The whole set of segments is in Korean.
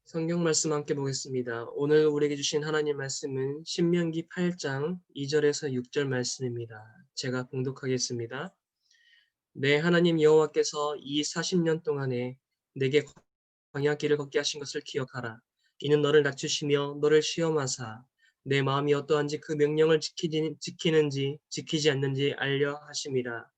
성경 말씀 함께 보겠습니다. 오늘 우리에게 주신 하나님 말씀은 신명기 8장 2절에서 6절 말씀입니다. 제가 봉독하겠습니다. 내 하나님 여호와께서 이 40년 동안에 내게 광야 길을 걷게 하신 것을 기억하라. 이는 너를 낮추시며 너를 시험하사 내 마음이 어떠한지 그 명령을 지키는지 지키지 않는지 알려 하심이라.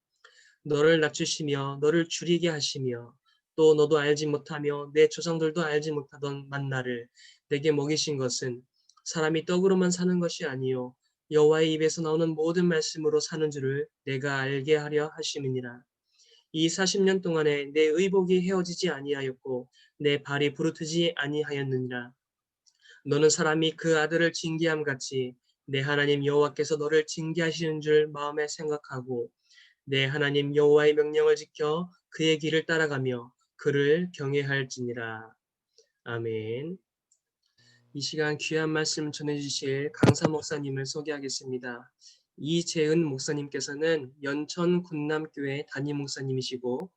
너를 낮추시며 너를 줄이게 하시며 또 너도 알지 못하며 내 조상들도 알지 못하던 만나를 내게 먹이신 것은 사람이 떡으로만 사는 것이 아니요 여호와의 입에서 나오는 모든 말씀으로 사는 줄을 내가 알게 하려 하심이니라. 이 40년 동안에 내 의복이 헤어지지 아니하였고 내 발이 부르트지 아니하였느니라. 너는 사람이 그 아들을 징계함 같이 내 하나님 여호와께서 너를 징계하시는 줄 마음에 생각하고 내 하나님 여호와의 명령을 지켜 그의 길을 따라가며 그를 경외할지니라. 아멘. 이 시간 귀한 말씀 전해주실 강사 목사님을 소개하겠습니다. 이재은 목사님께서는 연천 군남교회 담임 목사님이시고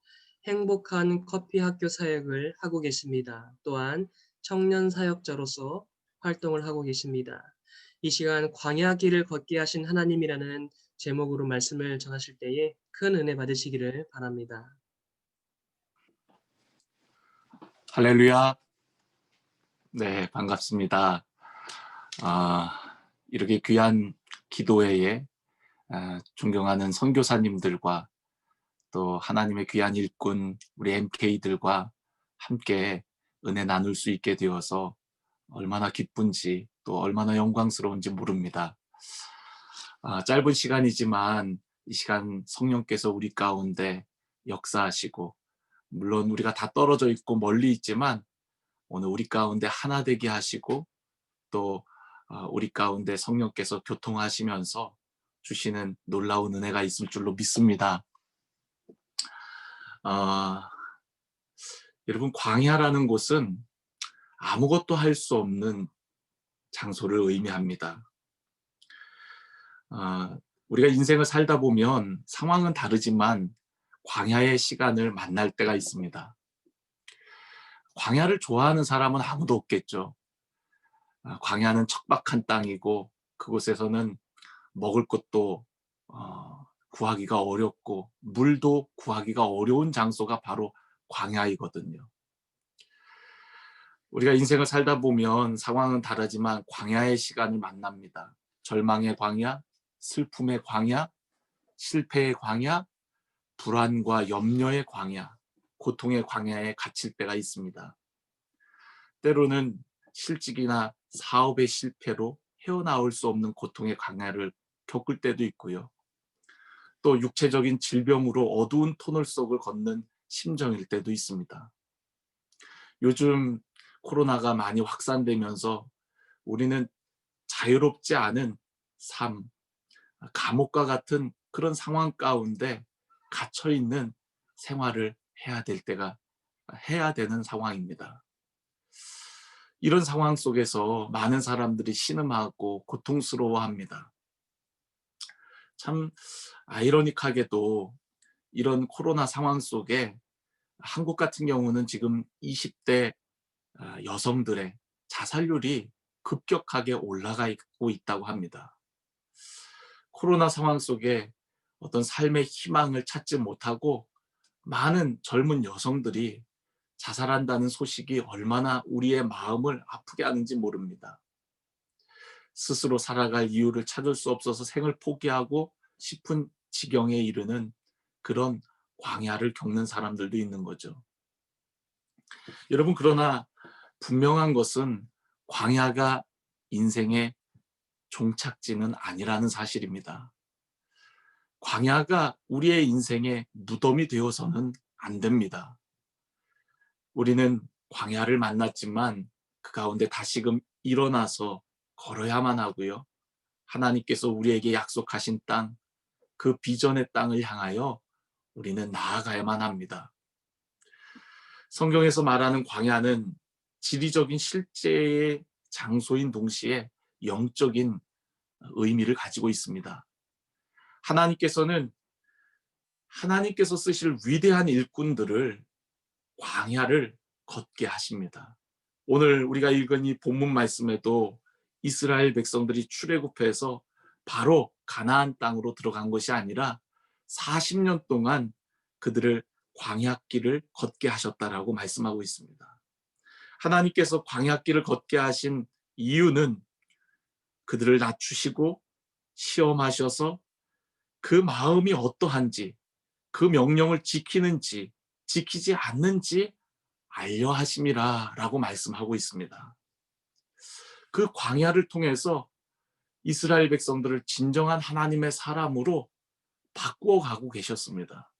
행복한 커피 학교 사역을 하고 계십니다. 또한 청년 사역자로서 활동을 하고 계십니다. 이 시간 광야 길을 걷게 하신 하나님이라는 제목으로 말씀을 전하실 때에 큰 은혜 받으시기를 바랍니다. 할렐루야. 네, 반갑습니다. 이렇게 귀한 기도회에 존경하는 선교사님들과 또 하나님의 귀한 일꾼 우리 MK들과 함께 은혜 나눌 수 있게 되어서 얼마나 기쁜지 또 얼마나 영광스러운지 모릅니다. 짧은 시간이지만 이 시간 성령께서 우리 가운데 역사하시고, 물론 우리가 다 떨어져 있고 멀리 있지만 오늘 우리 가운데 하나 되게 하시고 또 우리 가운데 성령께서 교통하시면서 주시는 놀라운 은혜가 있을 줄로 믿습니다. 여러분, 광야라는 곳은 아무것도 할 수 없는 장소를 의미합니다. 우리가 인생을 살다 보면 상황은 다르지만 광야의 시간을 만날 때가 있습니다. 광야를 좋아하는 사람은 아무도 없겠죠. 광야는 척박한 땅이고 그곳에서는 먹을 것도 구하기가 어렵고 물도 구하기가 어려운 장소가 바로 광야이거든요. 우리가 인생을 살다 보면 상황은 다르지만 광야의 시간을 만납니다. 절망의 광야, 슬픔의 광야, 실패의 광야, 불안과 염려의 광야, 고통의 광야에 갇힐 때가 있습니다. 때로는 실직이나 사업의 실패로 헤어나올 수 없는 고통의 광야를 겪을 때도 있고요. 또 육체적인 질병으로 어두운 터널 속을 걷는 심정일 때도 있습니다. 요즘 코로나가 많이 확산되면서 우리는 자유롭지 않은 삶, 감옥과 같은 그런 상황 가운데 갇혀있는 생활을 해야 되는 상황입니다. 이런 상황 속에서 많은 사람들이 신음하고 고통스러워합니다. 참 아이러니하게도 이런 코로나 상황 속에 한국 같은 경우는 지금 20대 여성들의 자살률이 급격하게 올라가고 있다고 합니다. 코로나 상황 속에 어떤 삶의 희망을 찾지 못하고 많은 젊은 여성들이 자살한다는 소식이 얼마나 우리의 마음을 아프게 하는지 모릅니다. 스스로 살아갈 이유를 찾을 수 없어서 생을 포기하고 싶은 지경에 이르는 그런 광야를 겪는 사람들도 있는 거죠. 여러분, 그러나 분명한 것은 광야가 인생의 종착지는 아니라는 사실입니다. 광야가 우리의 인생의 무덤이 되어서는 안 됩니다. 우리는 광야를 만났지만 그 가운데 다시금 일어나서 걸어야만 하고요. 하나님께서 우리에게 약속하신 땅, 그 비전의 땅을 향하여 우리는 나아가야만 합니다. 성경에서 말하는 광야는 지리적인 실제의 장소인 동시에 영적인 의미를 가지고 있습니다. 하나님께서 쓰실 위대한 일꾼들을 광야를 걷게 하십니다. 오늘 우리가 읽은 이 본문 말씀에도 이스라엘 백성들이 출애굽해서 바로 가나안 땅으로 들어간 것이 아니라 40년 동안 그들을 광야길을 걷게 하셨다라고 말씀하고 있습니다. 하나님께서 광야길을 걷게 하신 이유는 그들을 낮추시고 시험하셔서 그 마음이 어떠한지, 그 명령을 지키는지 지키지 않는지 알려 하심이라 라고 말씀하고 있습니다. 그 광야를 통해서 이스라엘 백성들을 진정한 하나님의 사람으로 바꾸어 가고 계셨습니다.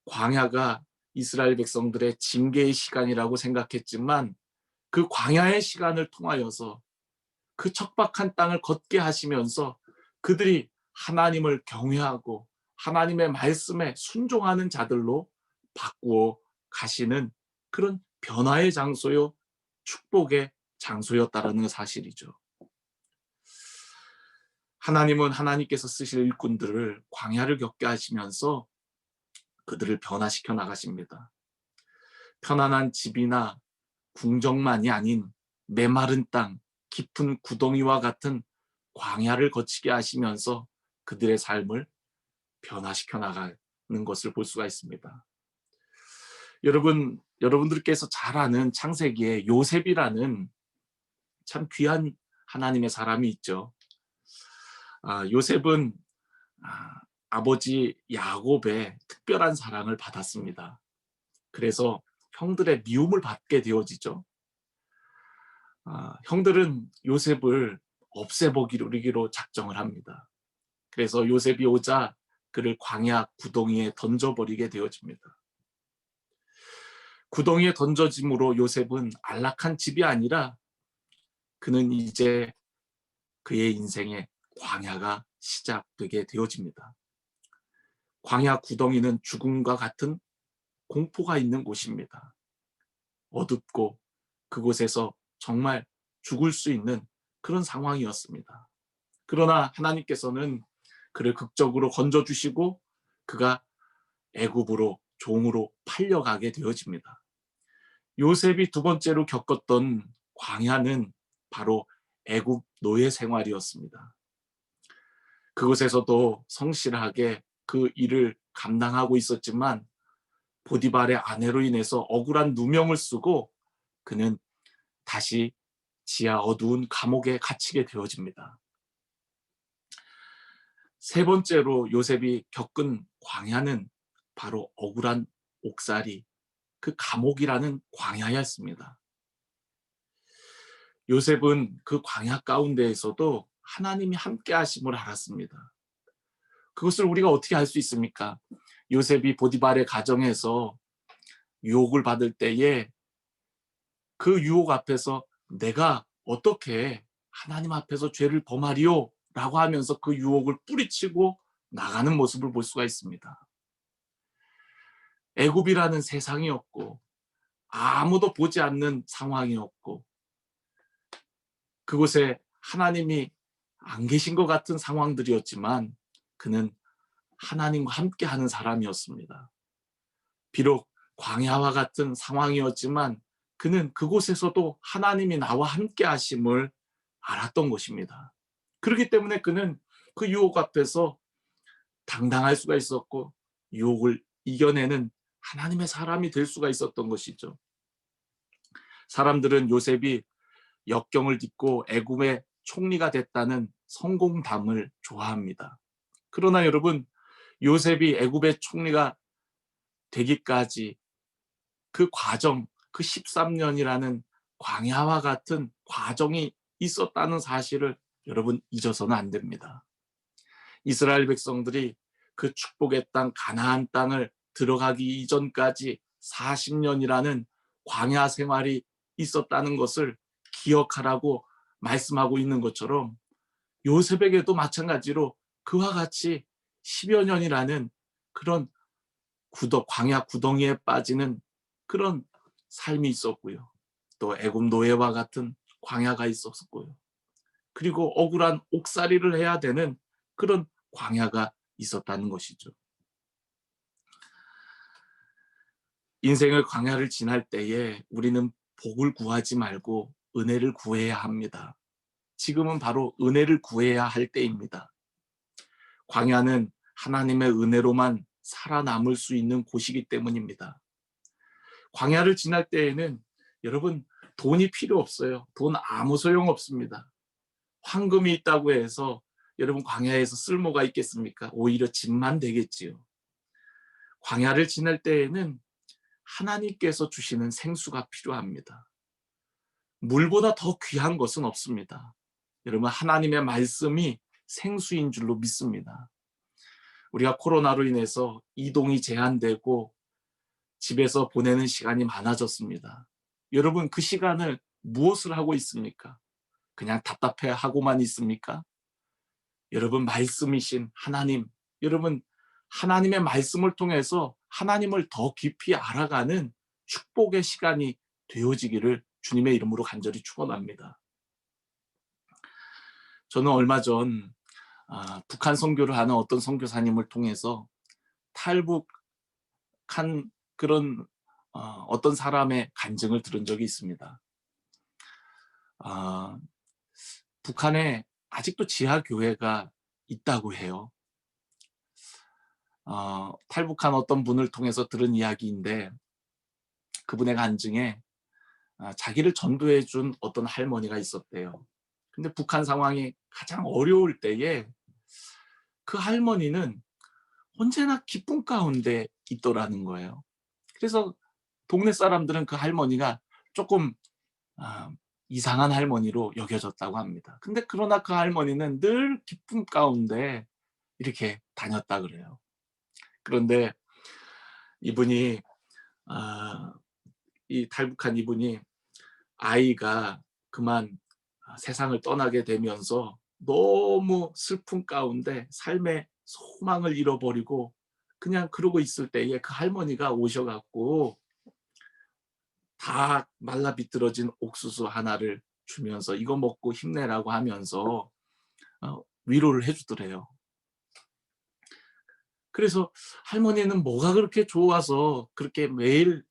광야가 이스라엘 백성들의 징계의 시간이라고 생각했지만 그 광야의 시간을 통하여서 그 척박한 땅을 걷게 하시면서 그들이 하나님을 경외하고 하나님의 말씀에 순종하는 자들로 바꾸어 가시는 그런 변화의 장소요, 축복의 장소였다라는 사실이죠. 하나님은 하나님께서 쓰실 일꾼들을 광야를 겪게 하시면서 그들을 변화시켜 나가십니다. 편안한 집이나 궁정만이 아닌 메마른 땅, 깊은 구덩이와 같은 광야를 거치게 하시면서 그들의 삶을 변화시켜 나가는 것을 볼 수가 있습니다. 여러분들께서 잘 아는 창세기에 요셉이라는 참 귀한 하나님의 사람이 있죠. 요셉은 아버지 야곱의 특별한 사랑을 받았습니다. 그래서 형들의 미움을 받게 되어지죠. 형들은 요셉을 없애버리기로 작정을 합니다. 그래서 요셉이 오자 그를 광야 구덩이에 던져버리게 되어집니다. 구덩이에 던져짐으로 요셉은 안락한 집이 아니라 그는 이제 그의 인생의 광야가 시작되게 되어집니다. 광야 구덩이는 죽음과 같은 공포가 있는 곳입니다. 어둡고 그곳에서 정말 죽을 수 있는 그런 상황이었습니다. 그러나 하나님께서는 그를 극적으로 건져주시고 그가 애굽으로 종으로 팔려가게 되어집니다. 요셉이 두 번째로 겪었던 광야는 바로 애굽 노예 생활이었습니다. 그곳에서도 성실하게 그 일을 감당하고 있었지만 보디발의 아내로 인해서 억울한 누명을 쓰고 그는 다시 지하 어두운 감옥에 갇히게 되어집니다. 세 번째로 요셉이 겪은 광야는 바로 억울한 옥살이, 그 감옥이라는 광야였습니다. 요셉은 그 광야 가운데에서도 하나님이 함께 하심을 알았습니다. 그것을 우리가 어떻게 알 수 있습니까? 요셉이 보디발의 가정에서 유혹을 받을 때에 그 유혹 앞에서 내가 어떻게 하나님 앞에서 죄를 범하리요? 라고 하면서 그 유혹을 뿌리치고 나가는 모습을 볼 수가 있습니다. 애굽이라는 세상이었고 아무도 보지 않는 상황이었고 그곳에 하나님이 안 계신 것 같은 상황들이었지만 그는 하나님과 함께하는 사람이었습니다. 비록 광야와 같은 상황이었지만 그는 그곳에서도 하나님이 나와 함께 하심을 알았던 것입니다. 그렇기 때문에 그는 그 유혹 앞에서 당당할 수가 있었고 유혹을 이겨내는 하나님의 사람이 될 수가 있었던 것이죠. 사람들은 요셉이 역경을 딛고 애굽의 총리가 됐다는 성공담을 좋아합니다. 그러나 여러분, 요셉이 애굽의 총리가 되기까지 그 과정, 그 13년이라는 광야와 같은 과정이 있었다는 사실을 여러분 잊어서는 안 됩니다. 이스라엘 백성들이 그 축복의 땅 가나안 땅을 들어가기 이전까지 40년이라는 광야 생활이 있었다는 것을 기억하라고 말씀하고 있는 것처럼 요셉에게도 마찬가지로 그와 같이 10여 년이라는 그런 광야 구덩이에 빠지는 그런 삶이 있었고요. 또 애굽 노예와 같은 광야가 있었고요. 그리고 억울한 옥살이를 해야 되는 그런 광야가 있었다는 것이죠. 인생의 광야를 지날 때에 우리는 복을 구하지 말고 은혜를 구해야 합니다. 지금은 바로 은혜를 구해야 할 때입니다. 광야는 하나님의 은혜로만 살아남을 수 있는 곳이기 때문입니다. 광야를 지날 때에는 여러분 돈이 필요 없어요. 돈 아무 소용 없습니다. 황금이 있다고 해서 여러분 광야에서 쓸모가 있겠습니까? 오히려 짐만 되겠지요. 광야를 지날 때에는 하나님께서 주시는 생수가 필요합니다. 물보다 더 귀한 것은 없습니다. 여러분 하나님의 말씀이 생수인 줄로 믿습니다. 우리가 코로나로 인해서 이동이 제한되고 집에서 보내는 시간이 많아졌습니다. 여러분 그 시간을 무엇을 하고 있습니까? 그냥 답답해 하고만 있습니까? 여러분 말씀이신 하나님, 여러분 하나님의 말씀을 통해서 하나님을 더 깊이 알아가는 축복의 시간이 되어지기를 주님의 이름으로 간절히 축원합니다. 저는 얼마 전 북한 선교를 하는 어떤 선교사님을 통해서 탈북한 그런 어떤 사람의 간증을 들은 적이 있습니다. 북한에 아직도 지하 교회가 있다고 해요. 탈북한 어떤 분을 통해서 들은 이야기인데 그분의 간증에 자기를 전도해 준 어떤 할머니가 있었대요. 근데 북한 상황이 가장 어려울 때에 그 할머니는 언제나 기쁨 가운데 있더라는 거예요. 그래서 동네 사람들은 그 할머니가 조금 이상한 할머니로 여겨졌다고 합니다. 근데 그러나 그 할머니는 늘 기쁨 가운데 이렇게 다녔다 그래요. 그런데 이분이 이 탈북한 이분이 아이가 그만 세상을 떠나게 되면서 너무 슬픔 가운데 삶의 소망을 잃어버리고 그냥 그러고 있을 때에 그 할머니가 오셔갖고 다 말라 비틀어진 옥수수 하나를 주면서 이거 먹고 힘내라고 하면서 위로를 해주더래요. 그래서 할머니는 뭐가 그렇게 좋아서 그렇게 매일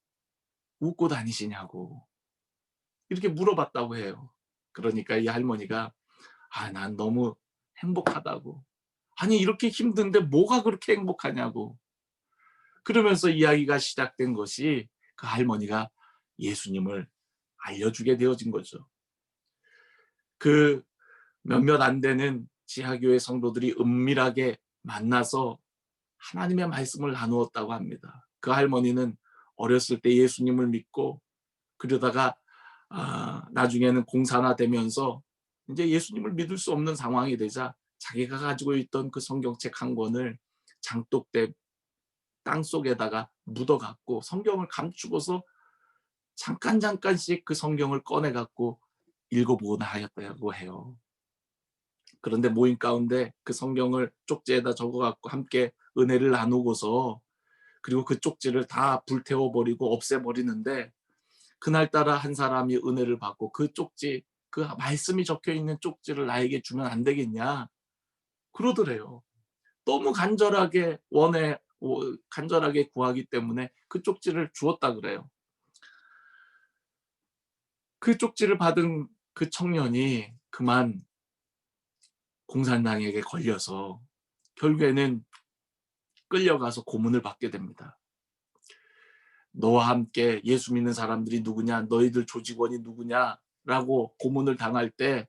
웃고 다니시냐고 이렇게 물어봤다고 해요. 그러니까 이 할머니가 난 너무 행복하다고. 아니 이렇게 힘든데 뭐가 그렇게 행복하냐고. 그러면서 이야기가 시작된 것이 그 할머니가 예수님을 알려주게 되어진 거죠. 그 몇몇 안 되는 지하교회 성도들이 은밀하게 만나서 하나님의 말씀을 나누었다고 합니다. 그 할머니는 어렸을 때 예수님을 믿고 그러다가 나중에는 공산화 되면서 이제 예수님을 믿을 수 없는 상황이 되자 자기가 가지고 있던 그 성경책 한 권을 장독대 땅속에다가 묻어갖고 성경을 감추고서 잠깐씩 그 성경을 꺼내갖고 읽어보곤 하였다고 해요. 그런데 모임 가운데 그 성경을 쪽지에다 적어갖고 함께 은혜를 나누고서 그리고 그 쪽지를 다 불태워버리고 없애버리는데 그날따라 한 사람이 은혜를 받고 그 쪽지, 그 말씀이 적혀있는 쪽지를 나에게 주면 안 되겠냐 그러더래요. 너무 간절하게 간절하게 구하기 때문에 그 쪽지를 주었다 그래요. 그 쪽지를 받은 그 청년이 그만 공산당에게 걸려서 결국에는 끌려가서 고문을 받게 됩니다. 너와 함께 예수 믿는 사람들이 누구냐, 너희들 조직원이 누구냐라고 고문을 당할 때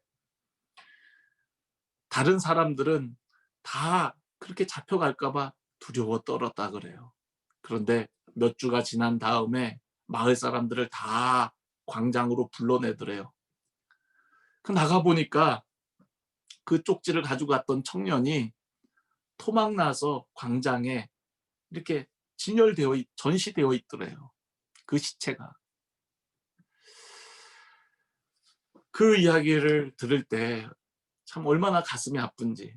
다른 사람들은 다 그렇게 잡혀갈까 봐 두려워 떨었다 그래요. 그런데 몇 주가 지난 다음에 마을 사람들을 다 광장으로 불러내더래요. 그 나가보니까 그 쪽지를 가지고 갔던 청년이 토막나서 광장에 이렇게 전시되어 있더래요. 그 시체가. 그 이야기를 들을 때 참 얼마나 가슴이 아픈지.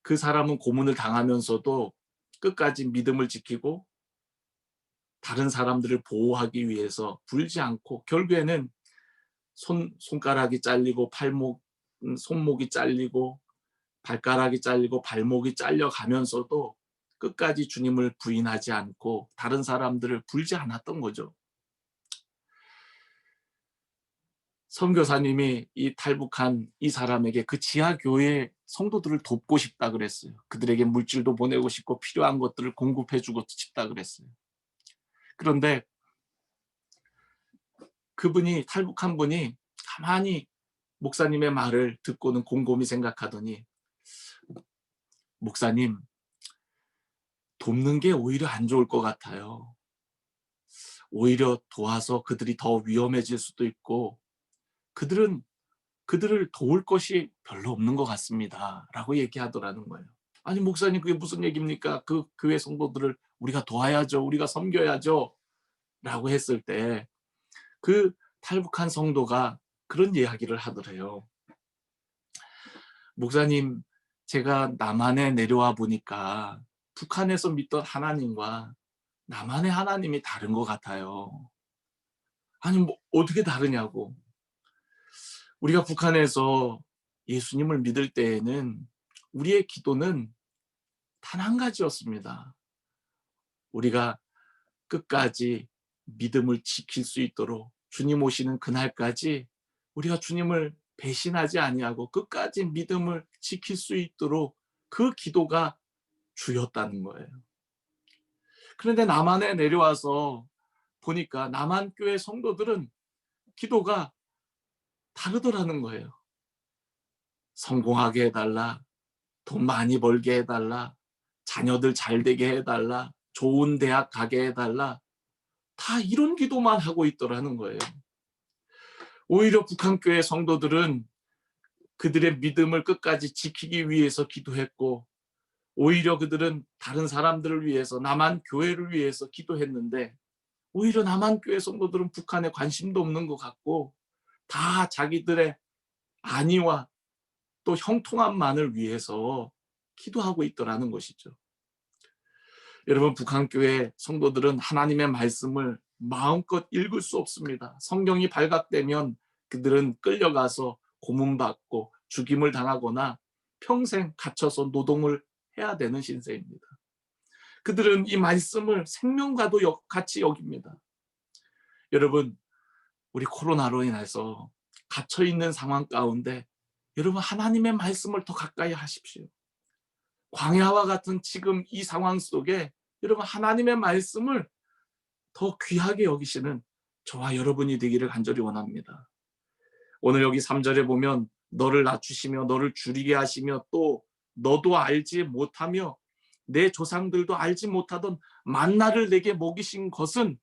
그 사람은 고문을 당하면서도 끝까지 믿음을 지키고 다른 사람들을 보호하기 위해서 불지 않고 결국에는 손가락이 잘리고 손목이 잘리고 발가락이 잘리고 발목이 잘려가면서도 끝까지 주님을 부인하지 않고 다른 사람들을 불지 않았던 거죠. 선교사님이 이 탈북한 이 사람에게 그 지하 교회 성도들을 돕고 싶다 그랬어요. 그들에게 물질도 보내고 싶고 필요한 것들을 공급해 주고 싶다 그랬어요. 그런데 그분이, 탈북한 분이 가만히 목사님의 말을 듣고는 곰곰이 생각하더니, 목사님, 돕는 게 오히려 안 좋을 것 같아요. 오히려 도와서 그들이 더 위험해질 수도 있고 그들을 도울 것이 별로 없는 것 같습니다. 라고 얘기하더라는 거예요. 아니 목사님, 그게 무슨 얘기입니까? 그 교회 성도들을 우리가 도와야죠. 우리가 섬겨야죠. 라고 했을 때 그 탈북한 성도가 그런 이야기를 하더래요. 목사님, 제가 남한에 내려와 보니까 북한에서 믿던 하나님과 남한의 하나님이 다른 것 같아요. 아니 뭐 어떻게 다르냐고. 우리가 북한에서 예수님을 믿을 때에는 우리의 기도는 단 한 가지였습니다. 우리가 끝까지 믿음을 지킬 수 있도록, 주님 오시는 그날까지 우리가 주님을 배신하지 아니하고 끝까지 믿음을 지킬 수 있도록 그 기도가 주였다는 거예요. 그런데 남한에 내려와서 보니까 남한 교회 성도들은 기도가 다르더라는 거예요. 성공하게 해달라, 돈 많이 벌게 해달라, 자녀들 잘 되게 해달라, 좋은 대학 가게 해달라, 다 이런 기도만 하고 있더라는 거예요. 오히려 북한교회 성도들은 그들의 믿음을 끝까지 지키기 위해서 기도했고, 오히려 그들은 다른 사람들을 위해서, 남한 교회를 위해서 기도했는데, 오히려 남한 교회 성도들은 북한에 관심도 없는 것 같고 다 자기들의 안위와 또 형통함만을 위해서 기도하고 있더라는 것이죠. 여러분, 북한교회 성도들은 하나님의 말씀을 마음껏 읽을 수 없습니다. 성경이 발각되면 그들은 끌려가서 고문받고 죽임을 당하거나 평생 갇혀서 노동을 해야 되는 신세입니다. 그들은 이 말씀을 생명과도 같이 여깁니다. 여러분, 우리 코로나로 인해서 갇혀있는 상황 가운데 여러분, 하나님의 말씀을 더 가까이 하십시오. 광야와 같은 지금 이 상황 속에 여러분, 하나님의 말씀을 더 귀하게 여기시는 저와 여러분이 되기를 간절히 원합니다. 오늘 여기 3절에 보면 너를 낮추시며 너를 줄이게 하시며 또 너도 알지 못하며 내 조상들도 알지 못하던 만나를 내게 먹이신 것은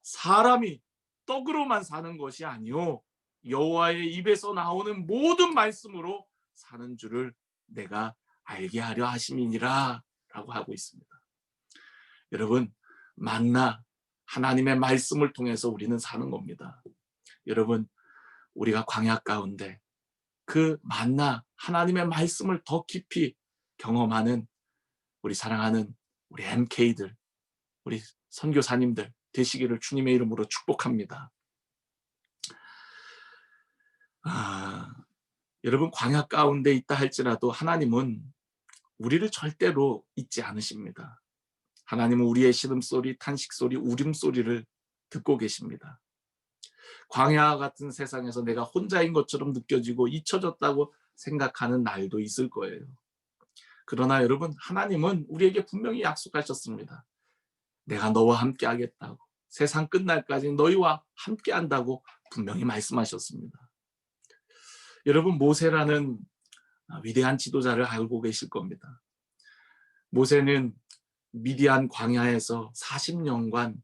사람이 떡으로만 사는 것이 아니요 여호와의 입에서 나오는 모든 말씀으로 사는 줄을 내가 알게 하려 하심이니라 라고 하고 있습니다. 여러분, 만나 하나님의 말씀을 통해서 우리는 사는 겁니다. 여러분, 우리가 광야 가운데 그 만나 하나님의 말씀을 더 깊이 경험하는 우리 사랑하는 우리 MK들, 우리 선교사님들 되시기를 주님의 이름으로 축복합니다. 여러분, 광야 가운데 있다 할지라도 하나님은 우리를 절대로 잊지 않으십니다. 하나님은 우리의 신음소리, 탄식소리, 울음소리를 듣고 계십니다. 광야 같은 세상에서 내가 혼자인 것처럼 느껴지고 잊혀졌다고 생각하는 날도 있을 거예요. 그러나 여러분, 하나님은 우리에게 분명히 약속하셨습니다. 내가 너와 함께 하겠다고, 세상 끝날까지 너희와 함께 한다고 분명히 말씀하셨습니다. 여러분, 모세라는 위대한 지도자를 알고 계실 겁니다. 모세는 미디안 광야에서 40년간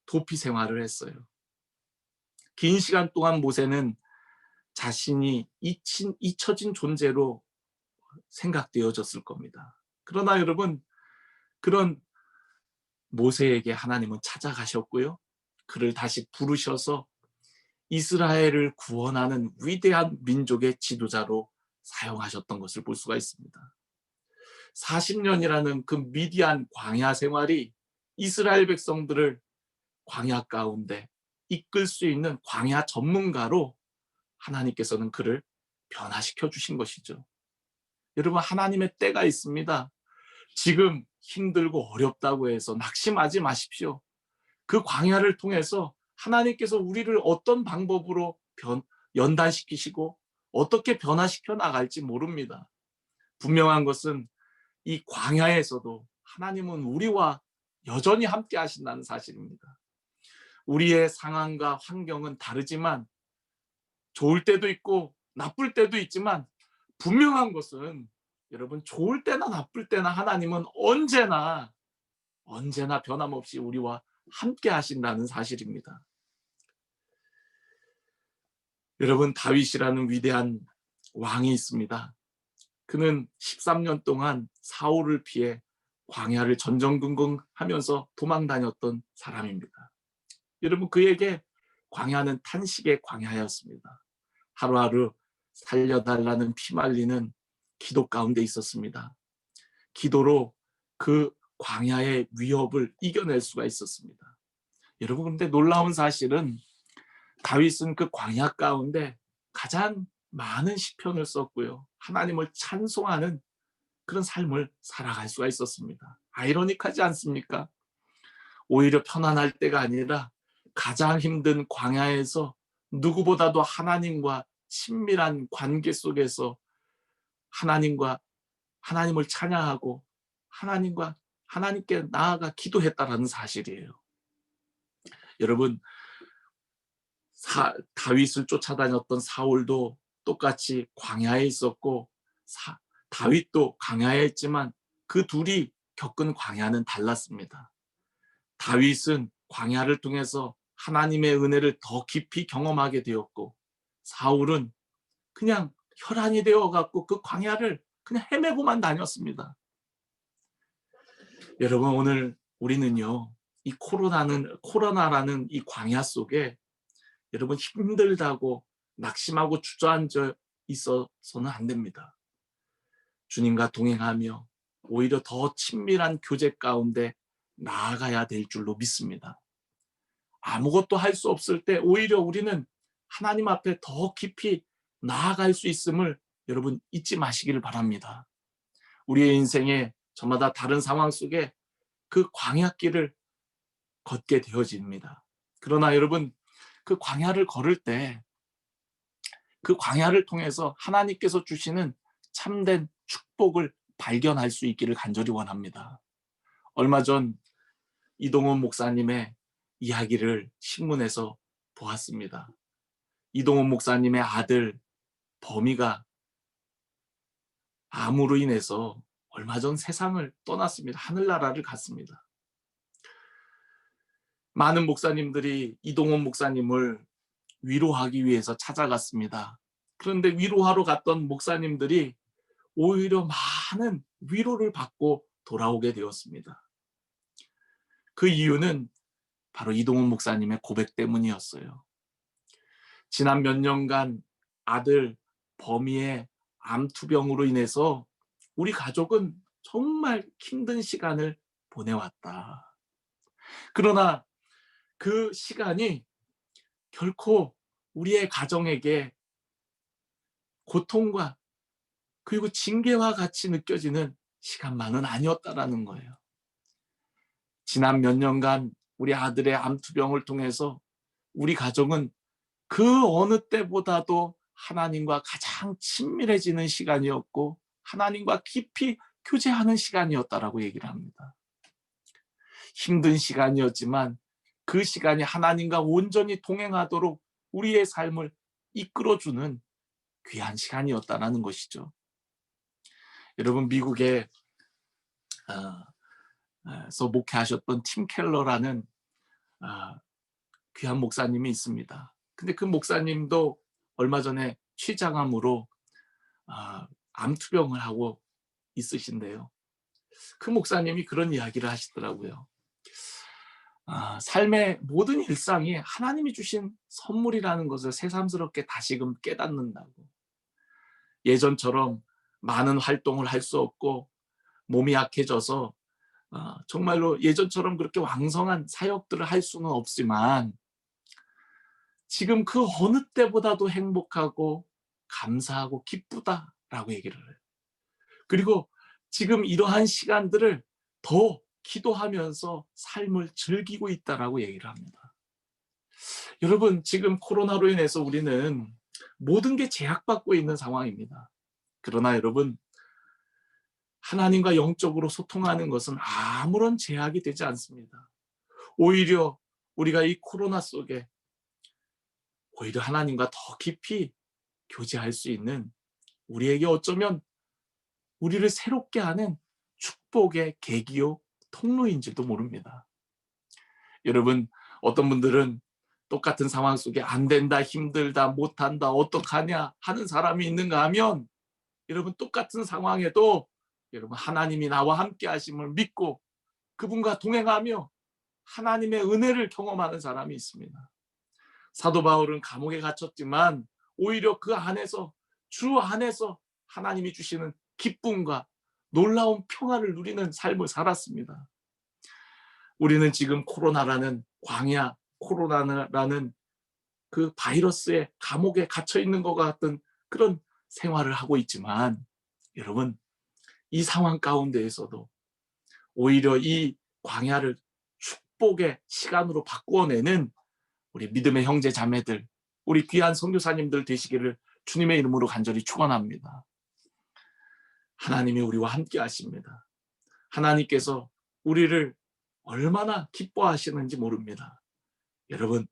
도피 생활을 했어요. 긴 시간 동안 모세는 자신이 잊혀진 존재로 생각되어졌을 겁니다. 그러나 여러분, 그런 모세에게 하나님은 찾아가셨고요. 그를 다시 부르셔서 이스라엘을 구원하는 위대한 민족의 지도자로 사용하셨던 것을 볼 수가 있습니다. 40년이라는 그 미디안 광야 생활이 이스라엘 백성들을 광야 가운데 이끌 수 있는 광야 전문가로 하나님께서는 그를 변화시켜 주신 것이죠. 여러분, 하나님의 때가 있습니다. 지금 힘들고 어렵다고 해서 낙심하지 마십시오. 그 광야를 통해서 하나님께서 우리를 어떤 방법으로 연단시키시고 어떻게 변화시켜 나갈지 모릅니다. 분명한 것은 이 광야에서도 하나님은 우리와 여전히 함께 하신다는 사실입니다. 우리의 상황과 환경은 다르지만 좋을 때도 있고 나쁠 때도 있지만 분명한 것은 여러분 좋을 때나 나쁠 때나 하나님은 언제나 변함없이 우리와 함께 하신다는 사실입니다. 여러분 다윗이라는 위대한 왕이 있습니다. 그는 13년 동안 사울을 피해 광야를 전전긍긍하면서 도망 다녔던 사람입니다. 여러분 그에게 광야는 탄식의 광야였습니다. 하루하루 살려달라는 피말리는 기도 가운데 있었습니다. 기도로 그 광야의 위협을 이겨낼 수가 있었습니다. 여러분 근데 놀라운 사실은 다윗은 그 광야 가운데 가장 많은 시편을 썼고요. 하나님을 찬송하는 그런 삶을 살아갈 수가 있었습니다. 아이러니하지 않습니까? 오히려 편안할 때가 아니라 가장 힘든 광야에서 누구보다도 하나님과 친밀한 관계 속에서 하나님을 찬양하고 하나님께 나아가 기도했다라는 사실이에요. 여러분 다윗을 쫓아다녔던 사울도 똑같이 광야에 있었고 다윗도 광야에 있지만 그 둘이 겪은 광야는 달랐습니다. 다윗은 광야를 통해서 하나님의 은혜를 더 깊이 경험하게 되었고 사울은 그냥 혈안이 되어갖고 그 광야를 그냥 헤매고만 다녔습니다. 여러분 오늘 우리는요 이 코로나라는 이 광야 속에 여러분 힘들다고 낙심하고 주저앉아 있어서는 안 됩니다. 주님과 동행하며 오히려 더 친밀한 교제 가운데 나아가야 될 줄로 믿습니다. 아무것도 할 수 없을 때 오히려 우리는 하나님 앞에 더 깊이 나아갈 수 있음을 여러분 잊지 마시기를 바랍니다. 우리의 인생에 저마다 다른 상황 속에 그 광야길을 걷게 되어집니다. 그러나 여러분 그 광야를 걸을 때 그 광야를 통해서 하나님께서 주시는 참된 축복을 발견할 수 있기를 간절히 원합니다. 얼마 전 이동원 목사님의 이야기를 신문에서 보았습니다. 이동원 목사님의 아들 범이가 암으로 인해서 얼마 전 세상을 떠났습니다. 하늘나라를 갔습니다. 많은 목사님들이 이동원 목사님을 위로하기 위해서 찾아갔습니다. 그런데 위로하러 갔던 목사님들이 오히려 많은 위로를 받고 돌아오게 되었습니다. 그 이유는 바로 이동훈 목사님의 고백 때문이었어요. 지난 몇 년간 아들 범이의 암투병으로 인해서 우리 가족은 정말 힘든 시간을 보내왔다. 그러나 그 시간이 결코 우리의 가정에게 고통과 그리고 징계와 같이 느껴지는 시간만은 아니었다라는 거예요. 지난 몇 년간 우리 아들의 암투병을 통해서 우리 가정은 그 어느 때보다도 하나님과 가장 친밀해지는 시간이었고 하나님과 깊이 교제하는 시간이었다라고 얘기를 합니다. 힘든 시간이었지만 그 시간이 하나님과 온전히 동행하도록 우리의 삶을 이끌어주는 귀한 시간이었다라는 것이죠. 여러분 미국에서 목회하셨던 팀 켈러라는 귀한 목사님이 있습니다. 근데 그 목사님도 얼마 전에 췌장암으로 암투병을 하고 있으신데요. 그 목사님이 그런 이야기를 하시더라고요. 삶의 모든 일상이 하나님이 주신 선물이라는 것을 새삼스럽게 다시금 깨닫는다고. 예전처럼 많은 활동을 할 수 없고 몸이 약해져서 정말로 예전처럼 그렇게 왕성한 사역들을 할 수는 없지만 지금 그 어느 때보다도 행복하고 감사하고 기쁘다라고 얘기를 해요. 그리고 지금 이러한 시간들을 더 기도하면서 삶을 즐기고 있다라고 얘기를 합니다. 여러분 지금 코로나로 인해서 우리는 모든 게 제약받고 있는 상황입니다. 그러나 여러분, 하나님과 영적으로 소통하는 것은 아무런 제약이 되지 않습니다. 오히려 우리가 이 코로나 속에 오히려 하나님과 더 깊이 교제할 수 있는, 우리에게 어쩌면 우리를 새롭게 하는 축복의 계기요 통로인지도 모릅니다. 여러분, 어떤 분들은 똑같은 상황 속에 안 된다, 힘들다, 못한다, 어떡하냐 하는 사람이 있는가 하면, 여러분 똑같은 상황에도 여러분 하나님이 나와 함께 하심을 믿고 그분과 동행하며 하나님의 은혜를 경험하는 사람이 있습니다. 사도 바울은 감옥에 갇혔지만 오히려 그 안에서, 주 안에서 하나님이 주시는 기쁨과 놀라운 평안을 누리는 삶을 살았습니다. 우리는 지금 코로나라는 광야, 코로나라는 그 바이러스의 감옥에 갇혀 있는 것 같은 그런 생활을 하고 있지만, 여러분, 이 상황 가운데에서도 오히려 이 광야를 축복의 시간으로 바꾸어내는 우리 믿음의 형제 자매들, 우리 귀한 선교사님들 되시기를 주님의 이름으로 간절히 축원합니다. 하나님이 우리와 함께 하십니다. 하나님께서 우리를 얼마나 기뻐하시는지 모릅니다. 여러분,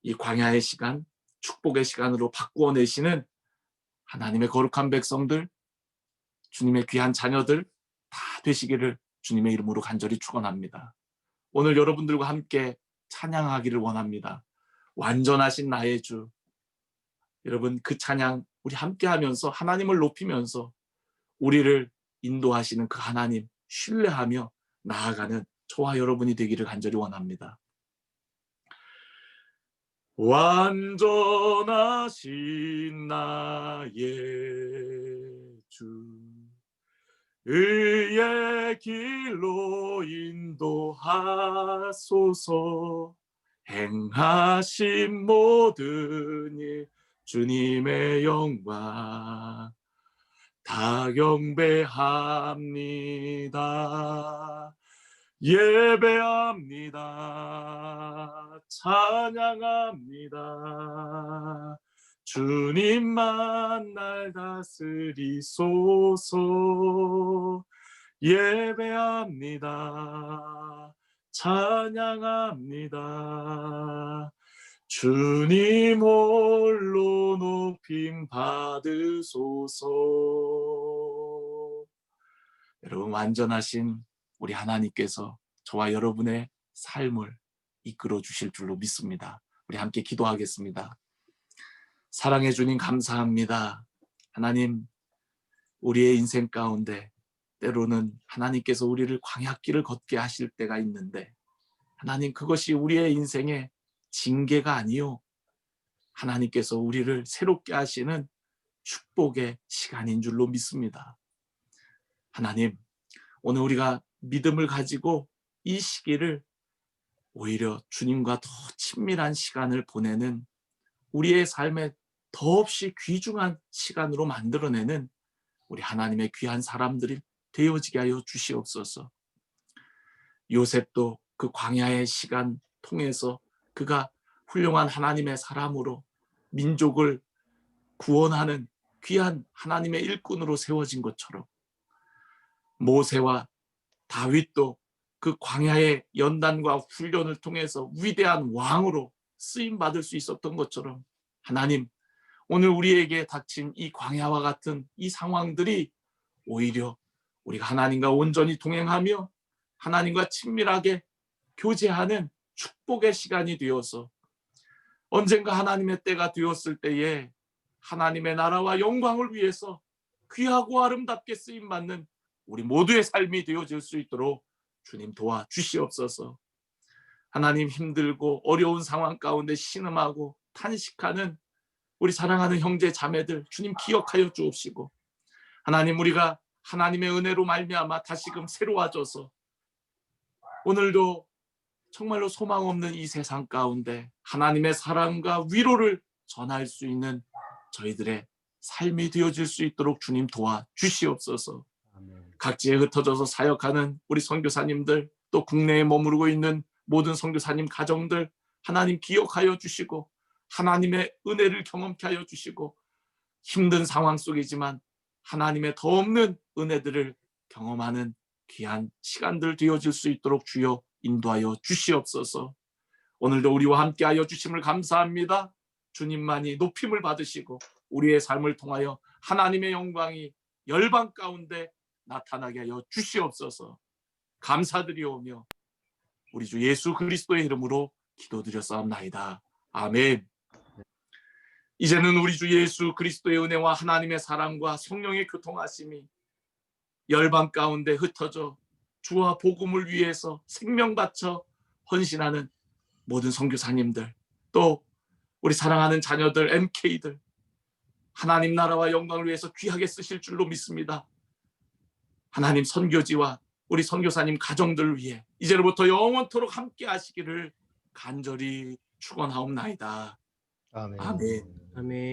이 광야의 시간, 축복의 시간으로 바꾸어내시는 하나님의 거룩한 백성들, 주님의 귀한 자녀들 다 되시기를 주님의 이름으로 간절히 축원합니다. 오늘 여러분들과 함께 찬양하기를 원합니다. 완전하신 나의 주. 여러분, 그 찬양 우리 함께 하면서 하나님을 높이면서 우리를 인도하시는 그 하나님 신뢰하며 나아가는 저와 여러분이 되기를 간절히 원합니다. 완전하신 나의 주, 의의 길로 인도하소서. 행하신 모든 일 주님의 영광 다 경배합니다. 예배합니다. 찬양합니다. 주님만 날 다스리소서. 예배합니다. 찬양합니다. 주님 홀로 높임 받으소서. 여러분, 완전하신 우리 하나님께서 저와 여러분의 삶을 이끌어 주실 줄로 믿습니다. 우리 함께 기도하겠습니다. 사랑해 주님 감사합니다. 하나님, 우리의 인생 가운데 때로는 하나님께서 우리를 광야길을 걷게 하실 때가 있는데, 하나님, 그것이 우리의 인생의 징계가 아니요, 하나님께서 우리를 새롭게 하시는 축복의 시간인 줄로 믿습니다. 하나님, 오늘 우리가 믿음을 가지고 이 시기를 오히려 주님과 더 친밀한 시간을 보내는, 우리의 삶에 더없이 귀중한 시간으로 만들어내는 우리 하나님의 귀한 사람들이 되어지게 하여 주시옵소서. 요셉도 그 광야의 시간 통해서 그가 훌륭한 하나님의 사람으로 민족을 구원하는 귀한 하나님의 일꾼으로 세워진 것처럼, 모세와 다윗도 그 광야의 연단과 훈련을 통해서 위대한 왕으로 쓰임받을 수 있었던 것처럼, 하나님, 오늘 우리에게 닥친 이 광야와 같은 이 상황들이 오히려 우리가 하나님과 온전히 동행하며 하나님과 친밀하게 교제하는 축복의 시간이 되어서 언젠가 하나님의 때가 되었을 때에 하나님의 나라와 영광을 위해서 귀하고 아름답게 쓰임받는 우리 모두의 삶이 되어질 수 있도록 주님 도와주시옵소서. 하나님, 힘들고 어려운 상황 가운데 신음하고 탄식하는 우리 사랑하는 형제 자매들 주님 기억하여 주옵시고, 하나님, 우리가 하나님의 은혜로 말미암아 다시금 새로워져서 오늘도 정말로 소망 없는 이 세상 가운데 하나님의 사랑과 위로를 전할 수 있는 저희들의 삶이 되어질 수 있도록 주님 도와주시옵소서. 각지에 흩어져서 사역하는 우리 선교사님들, 또 국내에 머무르고 있는 모든 선교사님 가정들 하나님 기억하여 주시고, 하나님의 은혜를 경험케 하여 주시고 힘든 상황 속이지만 하나님의 더 없는 은혜들을 경험하는 귀한 시간들 되어질 수 있도록 주여 인도하여 주시옵소서. 오늘도 우리와 함께하여 주심을 감사합니다. 주님만이 높임을 받으시고 우리의 삶을 통하여 하나님의 영광이 열방 가운데 나타나게 하여 주시옵소서. 감사드리오며 우리 주 예수 그리스도의 이름으로 기도드렸사옵나이다. 아멘. 이제는 우리 주 예수 그리스도의 은혜와 하나님의 사랑과 성령의 교통하심이 열방 가운데 흩어져 주와 복음을 위해서 생명 바쳐 헌신하는 모든 선교사님들, 또 우리 사랑하는 자녀들, MK들, 하나님 나라와 영광을 위해서 귀하게 쓰실 줄로 믿습니다. 하나님 선교지와 우리 선교사님 가정들을 위해 이제로부터 영원토록 함께 하시기를 간절히 축원하옵나이다. 아멘. 아멘. 아멘.